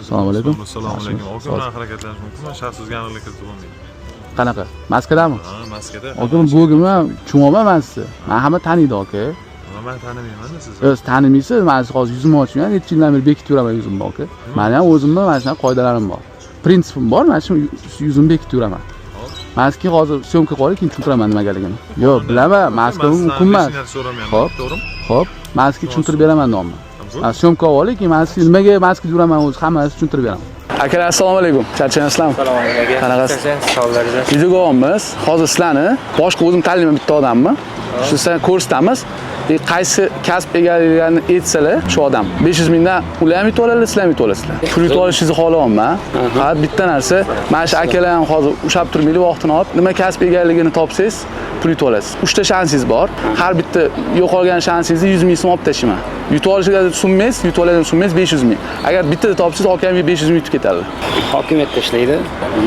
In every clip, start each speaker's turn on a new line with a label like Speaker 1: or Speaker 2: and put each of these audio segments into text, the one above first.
Speaker 1: Assalomu alaykum.
Speaker 2: Assalomu alaykum. Aka bilan harakatlanish mumkinmi? Shaxsizga aniqlik kiritib bo'lmaydi.
Speaker 1: Qanaqa? Maskadami?
Speaker 2: Ha, maskada.
Speaker 1: Aka bug'imi tushunmayman men sizni. Men hamma taniydi aka.
Speaker 2: Men tanimayman-da sizni.
Speaker 1: O'z tanimaysiz, men siz hozir yuzimni ochmayman, necha yildan beri bekitib yuraman yuzimni aka. Meni ham o'zimni mana shunaqa qoidalarim bor. Prinsipim bor, men shu yuzimni bekitib yuraman. Men sizga hozir syomka qo'yib keyin tushuntiraman nimagaligini. Yo'q, bilaman, maska mumkin emas.
Speaker 2: Xo'p, to'g'rimi?
Speaker 1: Xo'p, men sizga tushuntirib beraman nomni. Syomka olib, keyin men sizga nimaga maska yuraman o'zi hammasini tushuntirib beraman. Akalar assalomu alaykum. Charchaysizlarmi?
Speaker 3: Assalomu alaykum.
Speaker 1: Qanaqasiz?
Speaker 3: Sog'laringiz.
Speaker 1: Videoga olamiz. Hozir sizlarni boshqa o'zim tanlayman bitta odamni. Shu sizlarni ko'rsatamiz. Qaysi kasb egaliklarini aytsalar, shu odam 500 mingdan ular ham yutib oladi, sizlar ham yutib olasizlar. Pul yutib olishingizni xohlayapman. Faqat bitta narsa, mana shu akalar ham hozir ushab turmaylik, vaqtini olib, nima kasb egaligini topsangiz, pul yutib olasiz. 3 ta shansingiz bor. Har bitta yo'qolgan shansingizni 100 ming so'm olib tashlayman. Yutib olishga summangiz, yutib oladigan summangiz 500 ming. Agar bittada topsangiz, okamga 500 ming yutib ketadi.
Speaker 3: Hokimiyatda ishlaydi.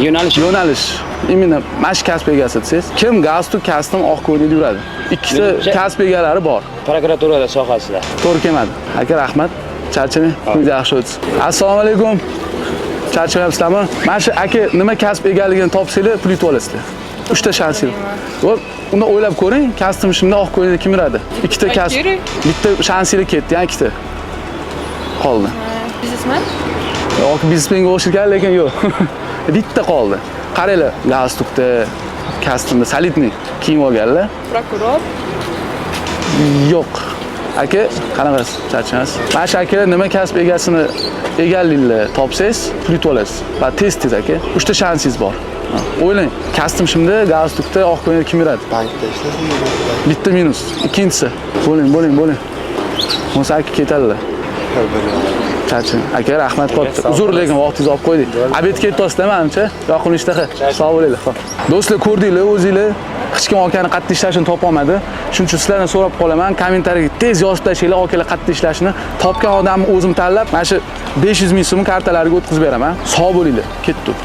Speaker 3: Yo'nalish.
Speaker 1: Imенно mana shu kasb egasi desangiz, kim galstuk, kasbim oq ko'ylakda yuradi. Ikkita kasb egalari bor.
Speaker 3: Prokuraturada sohasida.
Speaker 1: To'g'ri kelmadi. Aka rahmat. Charchamang. Kuningiz yaxshi o'tsin. Assalomu alaykum. Charchamayapsizlarmi? Mana shu aka nima kasb egaligini topsanglar, pul yutib olasizlar. 3 ta shansingiz. Xo'p, unda o'ylab ko'ring, kasbim shunda oq ko'ylakda kim yuradi? Ikkita kasb. Bitta shansingiz ketdi, yana ikkita. Qoldi.
Speaker 4: Biznesmen?
Speaker 1: Yo'q, biznesmenga o'xshagan, lekin yo'q. Bitta qoldi. Qaranglar, galstukda, kasbimda solidniy kiyim olganlar.
Speaker 4: Prokuror?
Speaker 1: Yo'q. Aka, qanaqasiz? Charchamaysiz? Mana shu akalar nima kasb egasini egalliklar topsangiz, pul yutib olasiz. Va tez aka. 3 ta shansingiz bor. O'ylang, kasbim shunda galstukda oq ko'ylakda kim yuradi?
Speaker 5: Bankda ishlasam,
Speaker 1: Bitta minus. Ikkinchisi. Bo'ling. Bo'lsa aka ketadilar. Charchang. Aka rahmat qopti. Uzr lekin vaqtingizni olib qo'ydik. Obedga ketyapsizlar menimcha. Yoqimli ishtaha. Sog' bo'linglar. Do'stlar, ko'rdinglar o'zinglar. Hech kim okani qattiq ishlashini topa olmadi. Shuning uchun sizlardan so'rab qolaman, kommentariyaga tez yozib tashlanglar, okalar qattiq ishlashini. Topgan odamni o'zim tanlab, mana shu 500 ming so'm kartalariga o'tkazib beraman. Sog' bo'linglar. Ketdik.